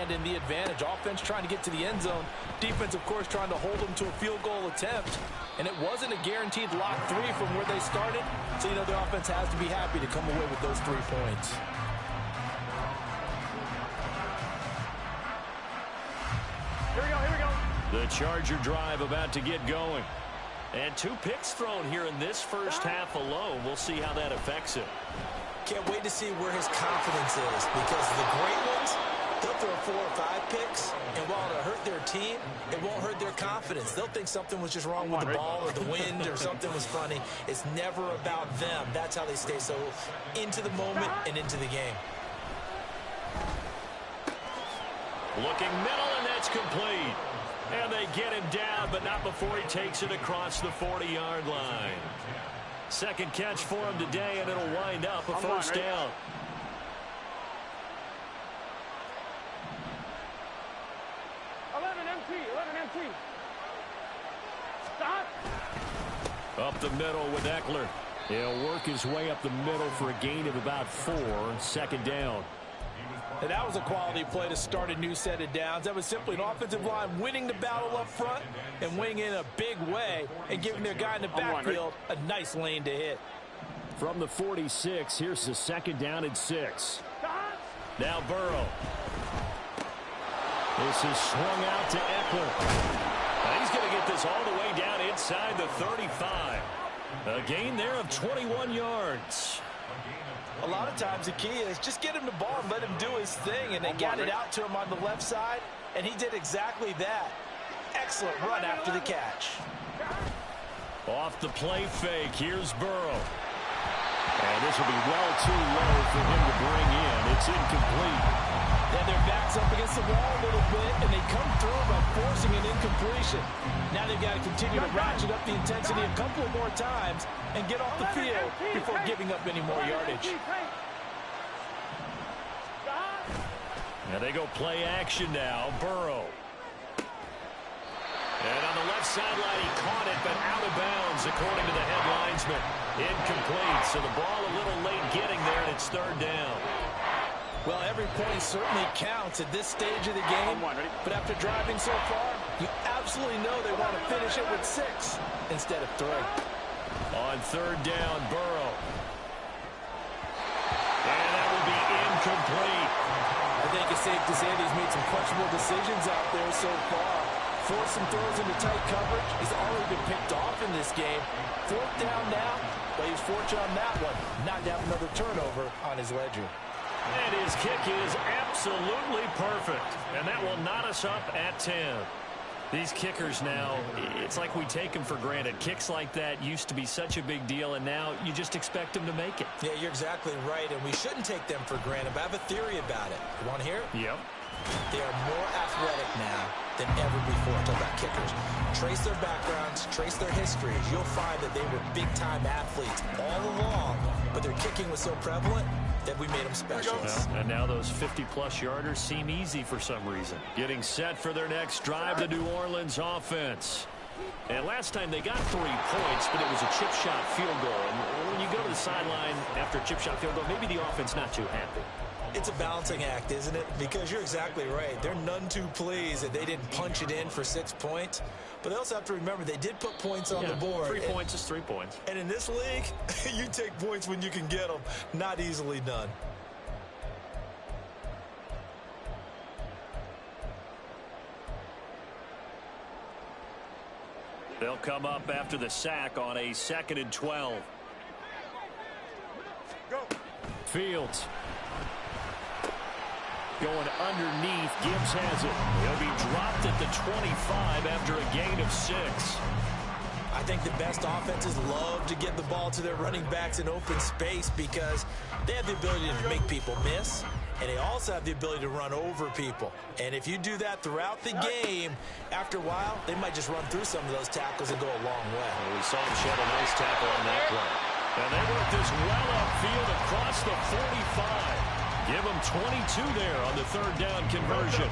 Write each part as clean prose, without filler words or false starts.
hand in the advantage. Offense trying to get to the end zone. Defense, of course, trying to hold them to a field goal attempt. And it wasn't a guaranteed lock 3 from where they started. So, you know, the offense has to be happy to come away with those 3 points. Here we go. The Charger drive about to get going. And 2 picks thrown here in this first half alone. We'll see how that affects him. Can't wait to see where his confidence is, because the great ones, they'll throw 4 or 5 picks, and while it'll hurt their team, it won't hurt their confidence. They'll think something was just wrong with the ball or the wind or something was funny. It's never about them. That's how they stay so into the moment and into the game. Looking middle, and that's complete. And they get him down, but not before he takes it across the 40-yard line. Second catch for him today, and it'll wind up a first down. Stop. Up the middle with Eckler. He'll work his way up the middle for a gain of about 4. Second down. And that was a quality play to start a new set of downs. That was simply an offensive line winning the battle up front and winning in a big way and giving their guy in the backfield a nice lane to hit. From the 46, here's the second down and 6. Now Burrow. This is swung out to Eckler. And he's going to get this all the way down inside the 35. A gain there of 21 yards. A lot of times the key is just get him the ball and let him do his thing, and they got it out to him on the left side, and he did exactly that. Excellent run after the catch. Off the play fake, here's Burrow. And this will be well too low for him to bring in. It's incomplete. Then their backs up against the wall a little bit, and they come through by forcing an incompletion. Now they've got to continue to ratchet up the intensity a couple of more times and get off the field before giving up any more yardage. Now they go play action now. Burrow. And on the left sideline, he caught it, but out of bounds, according to the head linesman. Incomplete, so the ball a little late getting there, and it's third down. Well, every point certainly counts at this stage of the game, but after driving so far, you absolutely know they want to finish it with 6 instead of 3. On third down, Burrow. And that will be incomplete. I think it's safe to say that he's made some questionable decisions out there so far. Forced some throws into tight coverage. He's already been picked off in this game. 4th down now, but he's fortunate on that one not to have another turnover on his ledger. And his kick is absolutely perfect. And that will knot us up at 10. These kickers now, it's like we take them for granted. Kicks like that used to be such a big deal, and now you just expect them to make it. Yeah, you're exactly right, and we shouldn't take them for granted, but I have a theory about it. You want to hear it? Yep. They are more athletic now than ever before. Talk about kickers. Trace their backgrounds, trace their histories. You'll find that they were big-time athletes all along, but their kicking was so prevalent that we made them specialists. Well, and now those 50-plus yarders seem easy for some reason. Getting set for their next drive, the New Orleans offense. And last time they got 3 points, but it was a chip shot field goal. And when you go to the sideline after a chip shot field goal, maybe the offense not too happy. It's a balancing act, isn't it? Because you're exactly right. They're none too pleased that they didn't punch it in for 6 points. But they also have to remember they did put points on the board. 3 points is 3 points. And in this league, you take points when you can get them. Not easily done. They'll come up after the sack on a 2nd and 12. Go. Fields. Going underneath. Gibbs has it. He'll be dropped at the 25 after a gain of 6. I think the best offenses love to get the ball to their running backs in open space because they have the ability to make people miss, and they also have the ability to run over people. And if you do that throughout the game, after a while, they might just run through some of those tackles and go a long way. Well, we saw him shed a nice tackle on that play. And they work this well upfield across the 45. Give them 22 there on the 3rd down conversion.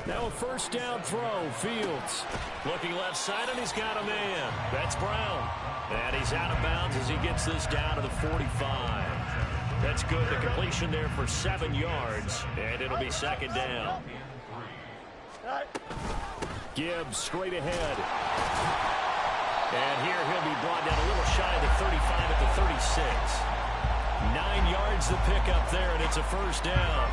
Now a 1st down throw. Fields looking left side, and he's got a man. That's Brown. And he's out of bounds as he gets this down to the 45. That's good. The completion there for 7 yards, and it'll be second down. Gibbs straight ahead. And here he'll be brought down a little shy of the 35 at the 36. 9 yards the pickup there, and it's a first down.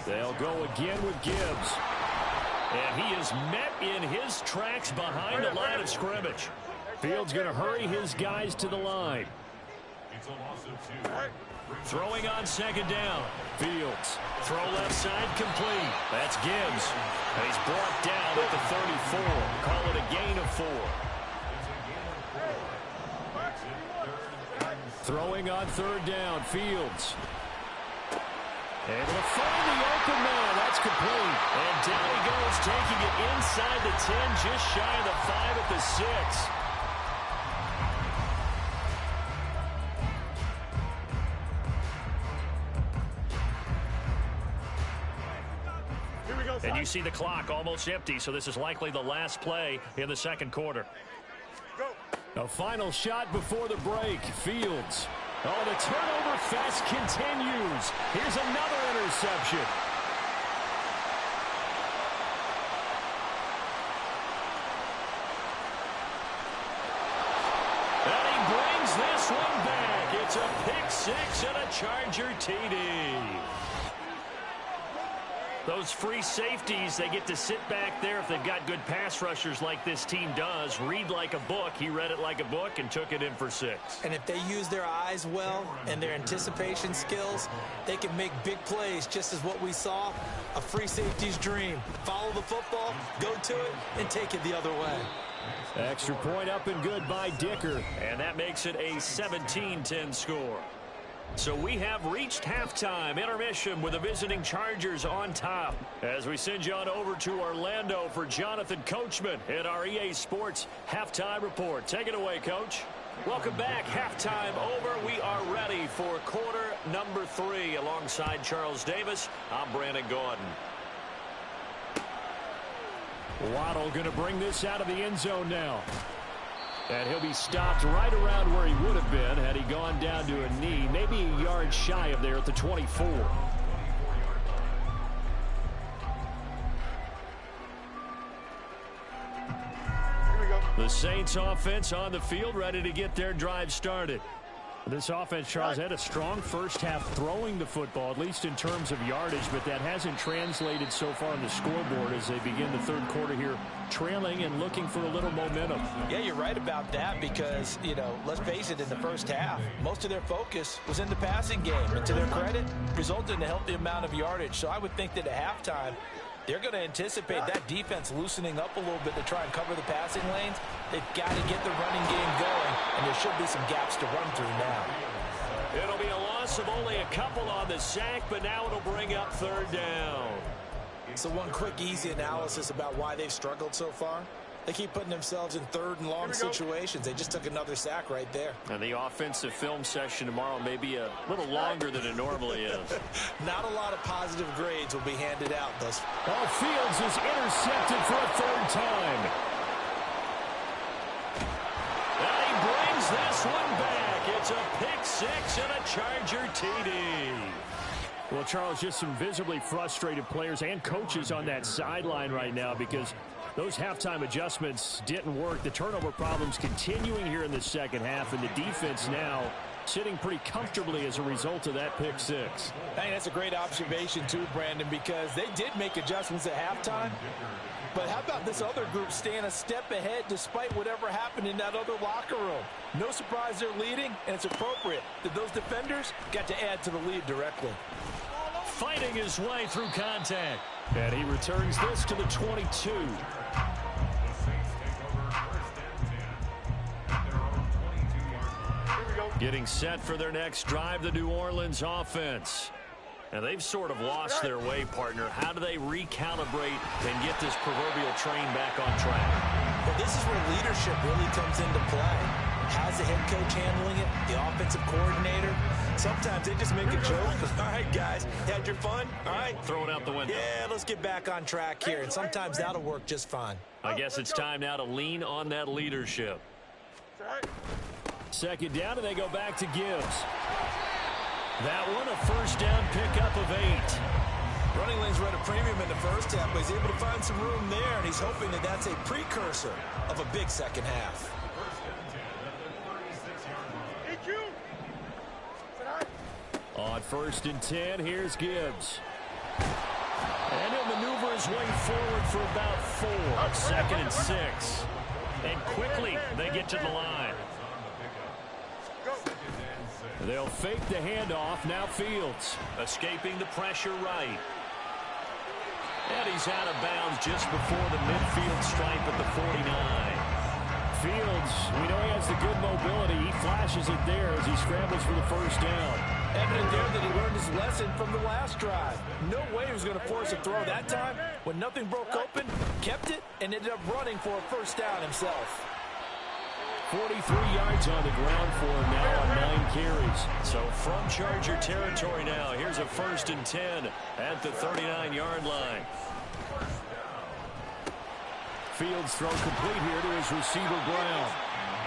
They'll go again with Gibbs. And he is met in his tracks behind the line of scrimmage. Fields going to hurry his guys to the line. Throwing on second down. Fields. Throw left side complete. That's Gibbs. And he's brought down at the 34. Call it a gain of 4. Throwing on third down. Fields. Able to find the open man. That's complete. And down he goes, taking it inside the 10, just shy of the 5 at the 6. And you see the clock almost empty, so this is likely the last play in the second quarter. A final shot before the break. Fields. Oh, the turnover fest continues. Here's another interception. And he brings this one back. It's a pick 6 and a Charger TD. Those free safeties, they get to sit back there if they've got good pass rushers like this team does. Read like a book. He read it like a book and took it in for 6. And if they use their eyes well and their anticipation skills, they can make big plays, just as what we saw, a free safety's dream. Follow the football, go to it, and take it the other way. Extra point up and good by Dicker. And that makes it a 17-10 score. So we have reached halftime, intermission with the visiting Chargers on top. As we send you on over to Orlando for Jonathan Coachman in our EA Sports Halftime Report. Take it away, Coach. Welcome back. Halftime over. We are ready for quarter number 3. Alongside Charles Davis, I'm Brandon Gordon. Waddle going to bring this out of the end zone now. And he'll be stopped right around where he would have been had he gone down to a knee, maybe a yard shy of there at the 24. The Saints offense on the field, ready to get their drive started. This offense, Charles, had a strong first half throwing the football, at least in terms of yardage, but that hasn't translated so far on the scoreboard as they begin the third quarter here, trailing and looking for a little momentum. Yeah, you're right about that because, you know, let's face it, in the first half, most of their focus was in the passing game. And to their credit, resulted in a healthy amount of yardage. So I would think that at halftime, they're going to anticipate that defense loosening up a little bit to try and cover the passing lanes. They've got to get the running game going, and there should be some gaps to run through now. It'll be a loss of only a couple on the sack, but now it'll bring up third down. So one quick, easy analysis about why they've struggled so far. They keep putting themselves in third and long situations. They just took another sack right there. And the offensive film session tomorrow may be a little longer than it normally is. Not a lot of positive grades will be handed out thus far. Oh, Fields is intercepted for a third time. And he brings this one back. It's a pick 6 and a Charger TD. Well, Charles, just some visibly frustrated players and coaches on that sideline right now because those halftime adjustments didn't work. The turnover problems continuing here in the second half, and the defense now sitting pretty comfortably as a result of that pick 6. Hey, that's a great observation too, Brandon, because they did make adjustments at halftime. But how about this other group staying a step ahead despite whatever happened in that other locker room? No surprise they're leading, and it's appropriate that those defenders got to add to the lead directly. Fighting his way through contact. And he returns this to the 22. Getting set for their next drive, the New Orleans offense. And they've sort of lost their way, partner. How do they recalibrate and get this proverbial train back on track? Well, this is where leadership really comes into play. How's the head coach handling it? The offensive coordinator? Sometimes they just make a joke. All right, guys, had your fun? All right. Throw it out the window. Yeah, let's get back on track here, and sometimes that'll work just fine. I guess it's time now to lean on that leadership. Second down, and they go back to Gibbs. That one, a first down pickup of 8. Running lanes were at a premium in the first half, but he's able to find some room there, and he's hoping that that's a precursor of a big second half. On 1st and 10, here's Gibbs. And he'll maneuver his way forward for about 4. 2nd and 6. And quickly, they get to the line. They'll fake the handoff. Now Fields escaping the pressure right. And he's out of bounds just before the midfield stripe at the 49. Fields, we know he has the good mobility. He flashes it there as he scrambles for the first down. Evident there that he learned his lesson from the last drive. No way he was going to force a throw that time. When nothing broke open, kept it, and ended up running for a first down himself. 43 yards on the ground for him now on 9 carries. So from Charger territory now, here's a 1st and 10 at the 39-yard line. Fields throw complete here to his receiver Brown.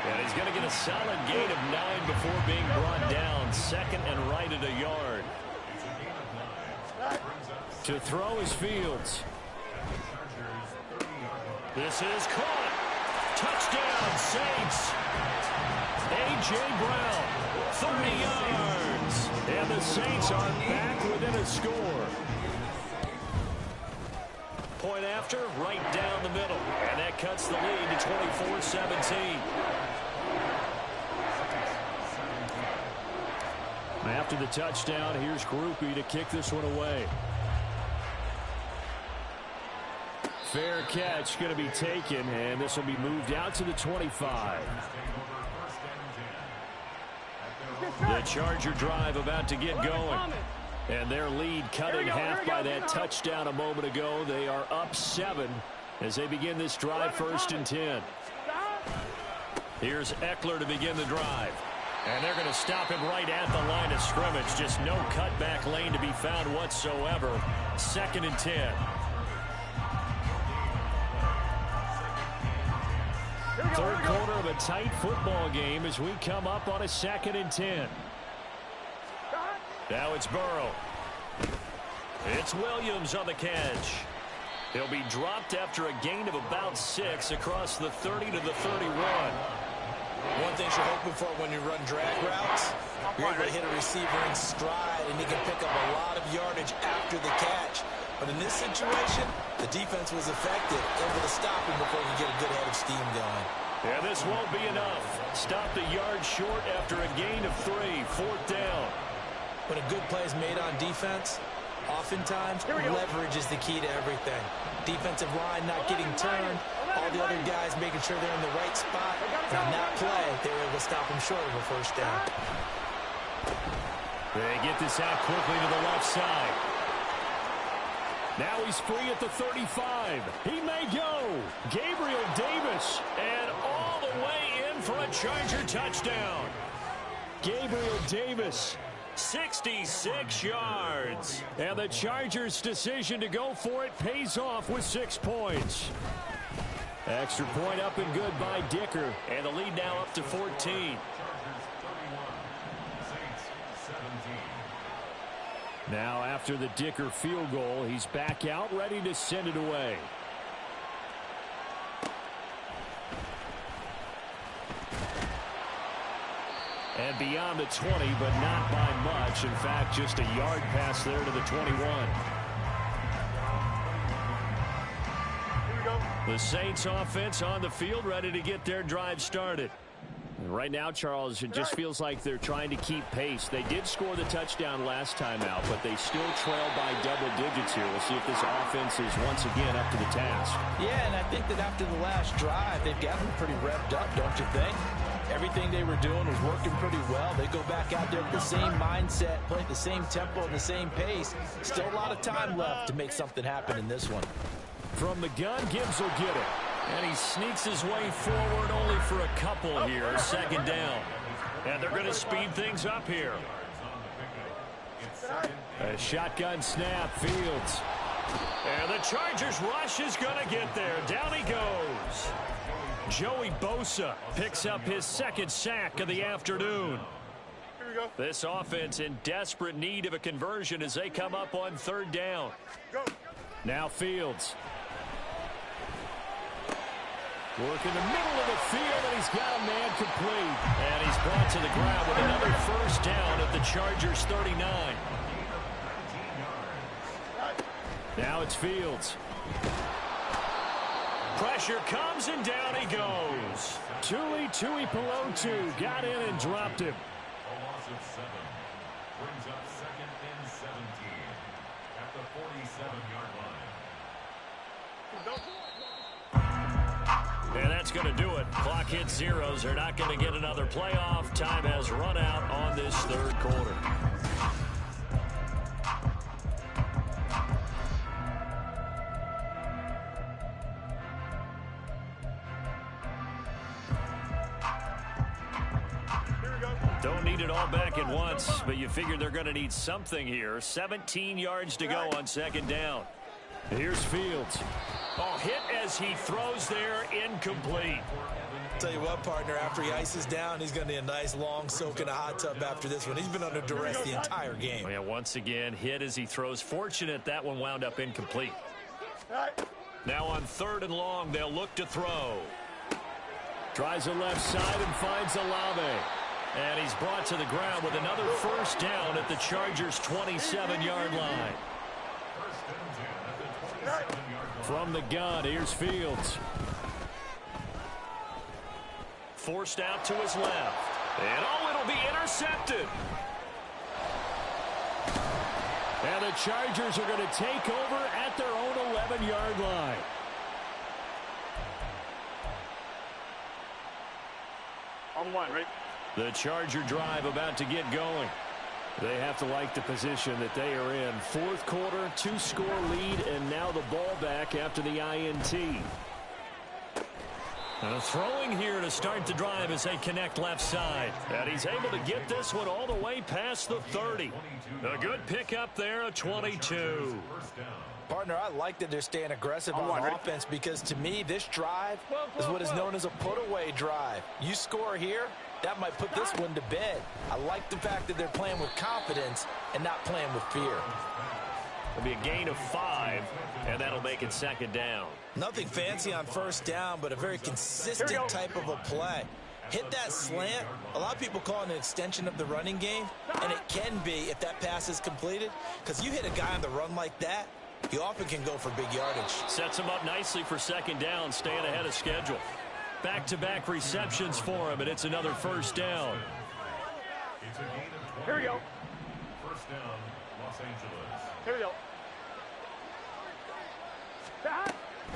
And he's going to get a solid gain of 9 before being brought down. 2nd and right at a yard. To throw is Fields. This is caught. Touchdown, Saints. A.J. Brown, 30 yards. And the Saints are back within a score. Point after, right down the middle. And that cuts the lead to 24-17. After the touchdown, here's Groupie to kick this one away. Fair catch going to be taken, and this will be moved out to the 25. The Charger drive about to get going. And their lead cut in half by that touchdown a moment ago. They are up 7 as they begin this drive 1st and 10. Here's Eckler to begin the drive. And they're going to stop him right at the line of scrimmage. Just no cutback lane to be found whatsoever. 2nd and 10. Third quarter of a tight football game as we come up on a 2nd and 10. Now it's Burrow. It's Williams on the catch. He'll be dropped after a gain of about 6 across the 30 to the 31. One thing you're hoping for when you run drag routes, you're able to hit a receiver in stride, and he can pick up a lot of yardage after the catch. But in this situation, the defense was effective, able to stop him before he get a good head of steam going. Yeah, this won't be enough. Stopped a yard short after a gain of 3. 4th down. When a good play is made on defense, oftentimes leverage is the key to everything. Defensive line not getting turned, all the other guys making sure they're in the right spot. And on that play, they were able to stop him short of a first down. They get this out quickly to the left side. Now he's free at the 35. He may go. Gabriel Davis, and all the way in for a Charger touchdown. Gabriel Davis, 66 yards. And the Chargers' decision to go for it pays off with 6 points. Extra point up and good by Dicker. And the lead now up to 14. Now after the Dicker field goal, he's back out ready to send it away. And beyond the 20, but not by much. In fact, just a yard pass there to the 21. The Saints offense on the field ready to get their drive started. Right now, Charles, it just feels like they're trying to keep pace. They did score the touchdown last time out, but they still trail by double digits here. We'll see if this offense is once again up to the task. Yeah, and I think that after the last drive, they've got them pretty revved up, don't you think? Everything they were doing was working pretty well. They go back out there with the same mindset, play at the same tempo and the same pace. Still a lot of time left to make something happen in this one. From the gun, Gibbs will get it. And he sneaks his way forward only for a couple here. Second down. And they're going to speed things up here. A shotgun snap, Fields. And the Chargers rush is going to get there. Down he goes. Joey Bosa picks up his second sack of the afternoon. Here we go. This offense in desperate need of a conversion as they come up on third down. Go. Now Fields. Working the middle of the field, and he's got a man complete. And he's brought to the ground with another first down at the Chargers 39. Now it's Fields. Pressure comes, and down he goes. Tuli Tuipulotu got in and dropped him. A loss of 7 brings up 2nd and 17 at the 47-yard line. And that's going to do it. Clock hits zeros. They're not going to get another playoff. Time has run out on this third quarter. Don't need it all back at once, but you figure they're going to need something here. 17 yards to go on second down. Here's Fields. Oh, hit as he throws there, incomplete. Tell you what, partner, after he ices down, he's going to need a nice long soak in a hot tub after this one. He's been under duress the entire game. Oh, yeah, once again, hit as he throws. Fortunate that one wound up incomplete. Now on third and long, they'll look to throw. Tries the left side and finds Olave. And he's brought to the ground with another first down at the Chargers' 27-yard line. From the gun, here's Fields. Forced out to his left. And oh, it'll be intercepted. And the Chargers are going to take over at their own 11-yard line. On one, right? The Charger drive about to get going. They have to like the position that they are in. Fourth quarter, 2-score lead, and now the ball back after the INT. And throwing here to start the drive as they connect left side. And he's able to get this one all the way past the 30. A good pickup there, a 22. Partner, I like that they're staying aggressive on offense because, to me, this drive is what is known as a put-away drive. You score here, that might put this one to bed. I like the fact that they're playing with confidence and not playing with fear. It'll be a gain of 5, and that'll make it second down. Nothing fancy on first down, but a very consistent type of a play. Hit that slant. A lot of people call it an extension of the running game, and it can be if that pass is completed, because you hit a guy on the run like that, he often can go for big yardage. Sets him up nicely for second down, staying ahead of schedule. Back-to-back receptions for him, and it's another first down. It's a gain of 20. Here we go. First down, Los Angeles. Here we go.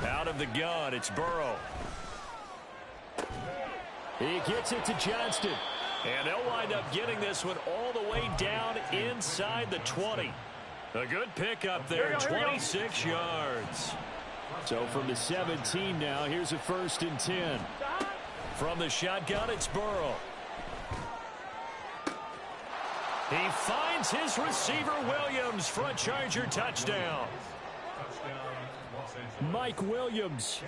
Out of the gun, it's Burrow. He gets it to Johnston. And they'll wind up getting this one all the way down inside the 20. A good pickup there, 26 yards. So from the 17 now, here's a 1st and 10. From the shotgun, it's Burrow. He finds his receiver, Williams, for a Charger touchdown. Mike Williams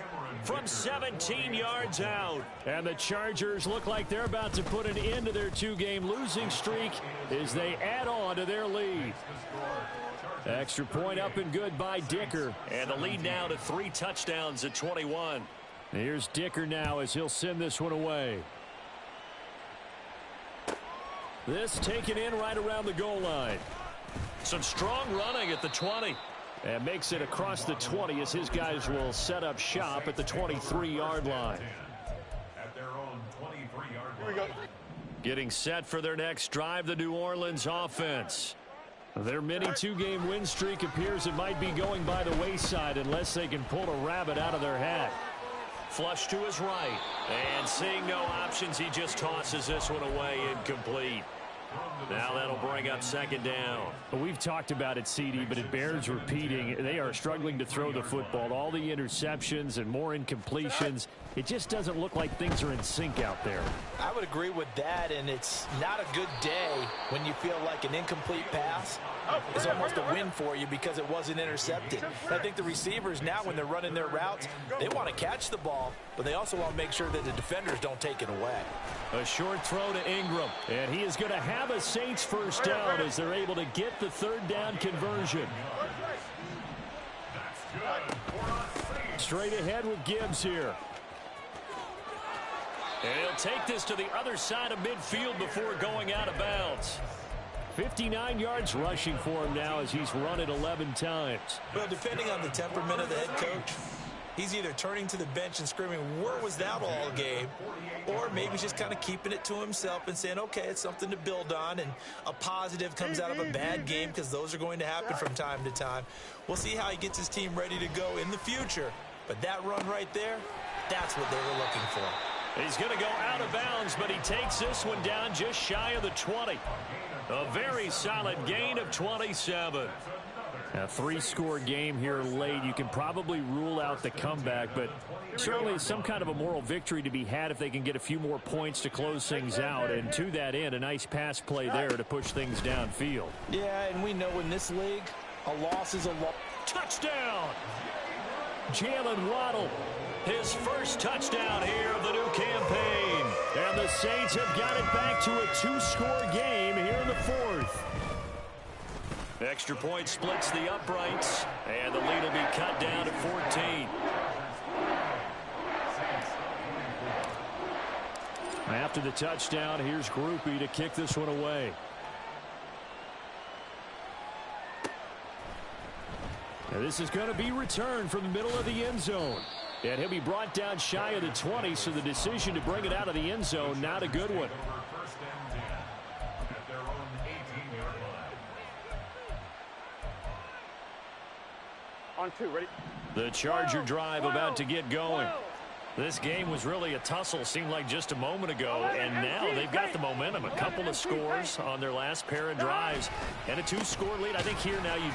from 17 yards out. And the Chargers look like they're about to put an end to their 2-game losing streak as they add on to their lead. Extra point up and good by Dicker. And the lead now to 3 touchdowns at 21. Here's Dicker now as he'll send this one away. This taken in right around the goal line. Some strong running at the 20. And makes it across the 20 as his guys will set up shop at the 23-yard line. At their own 23-yard line. Here we go. Getting set for their next drive, the New Orleans offense. Their mini 2-game win streak appears it might be going by the wayside unless they can pull a rabbit out of their hat. Flush to his right. And seeing no options, he just tosses this one away incomplete. Now that'll bring up second down. We've talked about it, CD, but it bears repeating. They are struggling to throw the football. All the interceptions and more incompletions. It just doesn't look like things are in sync out there. I would agree with that, and it's not a good day when you feel like an incomplete pass is almost a win for you because it wasn't intercepted. I think the receivers now, when they're running their routes, they want to catch the ball, but they also want to make sure that the defenders don't take it away. A short throw to Ingram, and he is going to have a Saints first down as they're able to get the third down conversion. Straight ahead with Gibbs here. And he'll take this to the other side of midfield before going out of bounds. 59 yards rushing for him now as he's run it 11 times. Well, depending on the temperament of the head coach, he's either turning to the bench and screaming, "Where was that all game?" Or maybe just kind of keeping it to himself and saying, okay, it's something to build on, and a positive comes out of a bad game because those are going to happen from time to time. We'll see how he gets his team ready to go in the future. But that run right there, that's what they were looking for. He's going to go out of bounds, but he takes this one down just shy of the 20. A very solid gain of 27. A three-score game here late. You can probably rule out the comeback, but certainly some kind of a moral victory to be had if they can get a few more points to close things out. And to that end, a nice pass play there to push things downfield. Yeah, and we know in this league, a loss is a loss. Touchdown! Jalen Waddle, his first touchdown here of the new campaign. And the Saints have got it back to a two-score game here in the fourth. Extra point splits the uprights, and the lead will be cut down to 14. After the touchdown, here's Grupe to kick this one away. And this is going to be returned from the middle of the end zone. And he'll be brought down shy of the 20, so the decision to bring it out of the end zone, not a good one. On two, ready? The Charger drive about to get going. This game was really a tussle, seemed like just a moment ago, and now they've got the momentum. A couple of scores on their last pair of drives, and a two-score lead. I think here now you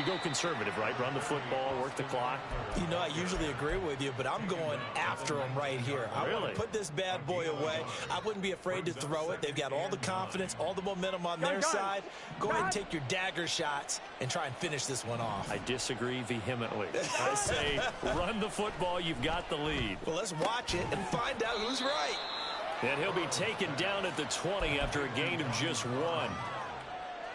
go conservative, right? Run the football, work the clock. You know, I usually agree with you, but I'm going after them right here. I want to put this bad boy away. I wouldn't be afraid to throw it. They've got all the confidence, all the momentum on their side. Go ahead and take your dagger shots and try and finish this one off. I disagree vehemently. I say run the football. You've got the lead. Well, let's watch it and find out who's right. And he'll be taken down at the 20 after a gain of just one.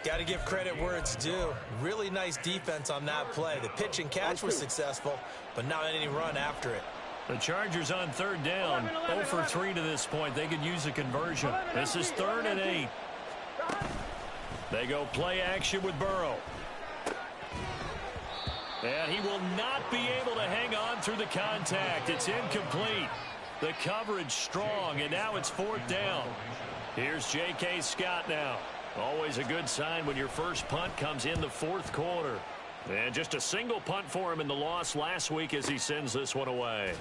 Got to give credit where it's due. Really nice defense on that play. The pitch and catch was successful, but not any run after it. The Chargers on third down. 0 for 3 to this point. They could use a conversion. This is 3rd and 8. They go play action with Burrow. And he will not be able to hang on through the contact. It's incomplete. The coverage strong, and now it's 4th down. Here's J.K. Scott now. Always a good sign when your first punt comes in the 4th quarter. And just a single punt for him in the loss last week as he sends this one away.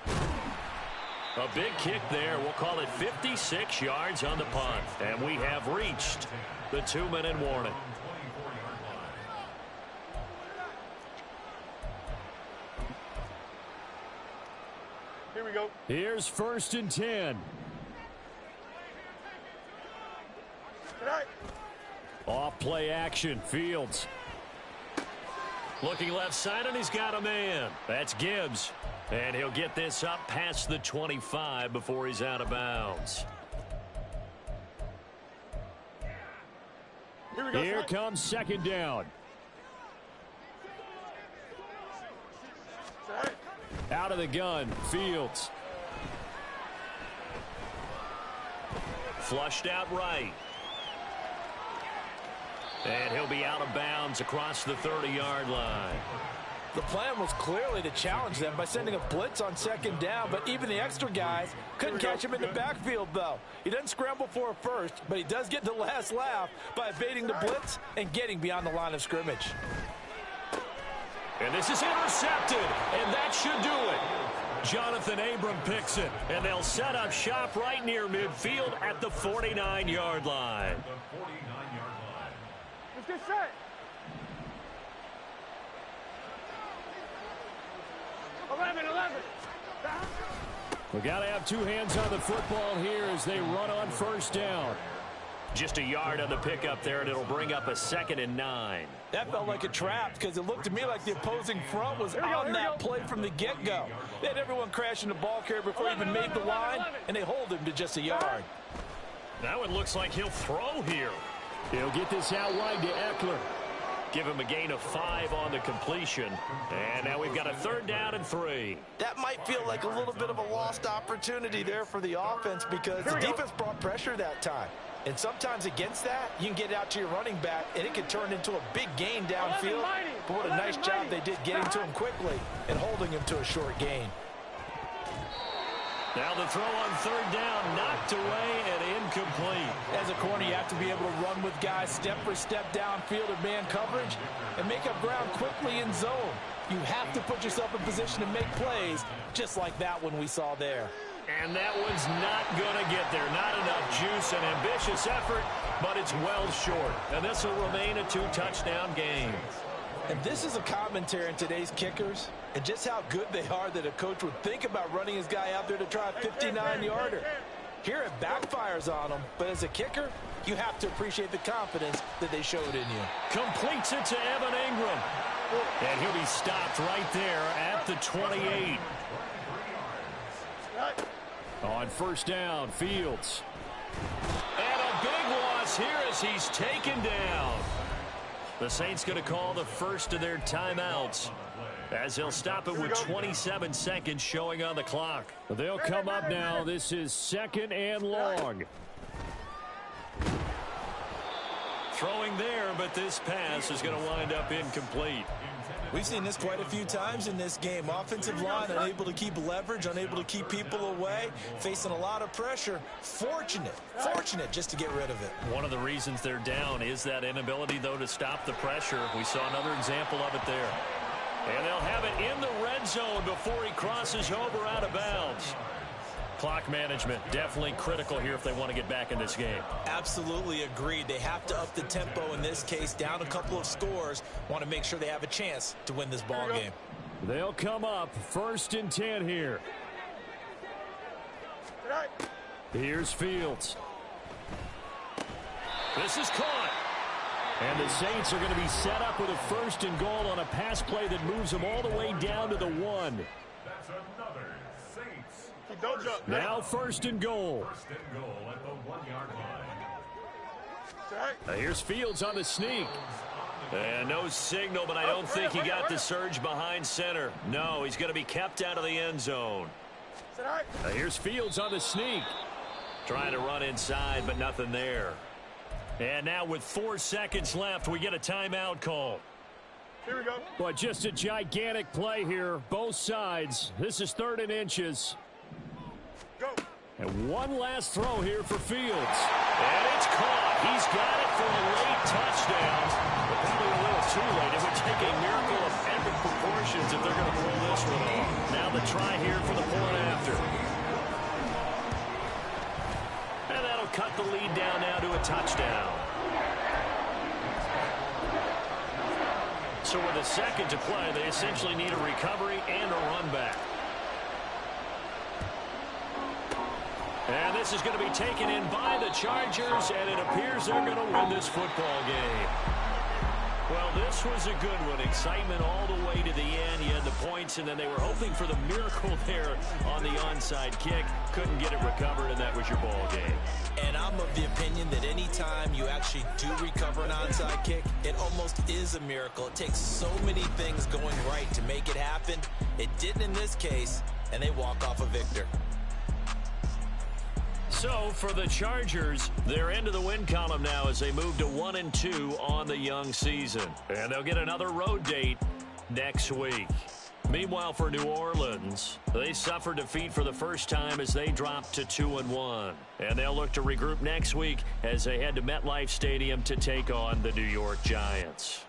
A big kick there. We'll call it 56 yards on the punt. And we have reached the 2-minute warning. Here we go. Here's 1st and 10. Off play action. Fields. Looking left side, and he's got a man. That's Gibbs. And he'll get this up past the 25 before he's out of bounds. Here comes 2nd down. Out of the gun, Fields. Flushed out right. And he'll be out of bounds across the 30-yard line. The plan was clearly to challenge them by sending a blitz on 2nd down, but even the extra guys couldn't catch him in the backfield, though. He doesn't scramble for a first, but he does get the last laugh by evading the blitz and getting beyond the line of scrimmage. And this is intercepted, and that should do it. Jonathan Abram picks it, and they'll set up shop right near midfield at the 49-yard line. The 49-yard line. Let's get set. 11. We got to have two hands on the football here as they run on first down. Just a yard on the pickup there, and it'll bring up a 2nd and 9. That felt like a trap because it looked to me like the opposing front was on that play from the get-go. They had everyone crashing the ball carrier before he even made the line, and they hold him to just a yard. That one looks like he'll throw here. He'll get this out wide to Eckler. Give him a gain of 5 on the completion. And now we've got a 3rd down and 3. That might feel like a little bit of a lost opportunity there for the offense because the defense brought pressure that time. And sometimes against that, you can get out to your running back, and it can turn into a big gain downfield. But what a nice job they did getting to him quickly and holding him to a short gain. Now the throw on 3rd down, knocked away and incomplete. As a corner, you have to be able to run with guys step for step downfield in man coverage and make up ground quickly in zone. You have to put yourself in position to make plays, just like that one we saw there. And that one's not going to get there. Not enough juice, an ambitious effort, but it's well short. And this will remain a 2-touchdown game. And this is a commentary on today's kickers and just how good they are that a coach would think about running his guy out there to try a 59-yarder. Here it backfires on him, but as a kicker, you have to appreciate the confidence that they showed in you. Completes it to Evan Ingram. And he'll be stopped right there at the 28. On first down, Fields. And a big loss here as he's taken down. The Saints going to call the first of their timeouts as they'll stop it with 27 seconds showing on the clock. They'll come up now. This is 2nd and long. Throwing there, but this pass is going to wind up incomplete. We've seen this quite a few times in this game. Offensive line unable to keep leverage, unable to keep people away, facing a lot of pressure. Fortunate just to get rid of it. One of the reasons they're down is that inability, though, to stop the pressure. We saw another example of it there. And they'll have it in the red zone before he crosses over out of bounds. Clock management definitely critical here if they want to get back in this game. Absolutely agreed. They have to up the tempo in this case, down a couple of scores. Want to make sure they have a chance to win this ball game. They'll come up 1st and 10 here. Here's Fields. This is caught. And the Saints are going to be set up with a 1st and goal on a pass play that moves them all the way down to the 1. That's another Saints. Don't jump. Now 1st and goal. 1st and goal at the 1-yard line. Here's Fields on the sneak. And no signal, but I don't think he got the surge behind center. No, he's going to be kept out of the end zone. Here's Fields on the sneak. Trying to run inside, but nothing there. And now with 4 seconds left, we get a timeout call. Here we go. But just a gigantic play here, both sides. This is 3rd and inches. Go. And one last throw here for Fields. And it's caught. He's got it for a late touchdown. But probably a little too late. It would take a miracle of epic proportions if they're going to pull this one off. Now the try here for the point after. And that'll cut the lead down now to a touchdown. So with a second to play, they essentially need a recovery and a run back. And this is going to be taken in by the Chargers, and it appears they're going to win this football game. Well, this was a good one. Excitement all the way to the end. You had the points, and then they were hoping for the miracle there on the onside kick. Couldn't get it recovered, and that was your ball game. And I'm of the opinion that any time you actually do recover an onside kick, it almost is a miracle. It takes so many things going right to make it happen. It didn't in this case, and they walk off a victor. So for the Chargers, they're into the win column now as they move to 1-2 on the young season. And they'll get another road date next week. Meanwhile, for New Orleans, they suffered defeat for the first time as they dropped to 2-1. And they'll look to regroup next week as they head to MetLife Stadium to take on the New York Giants.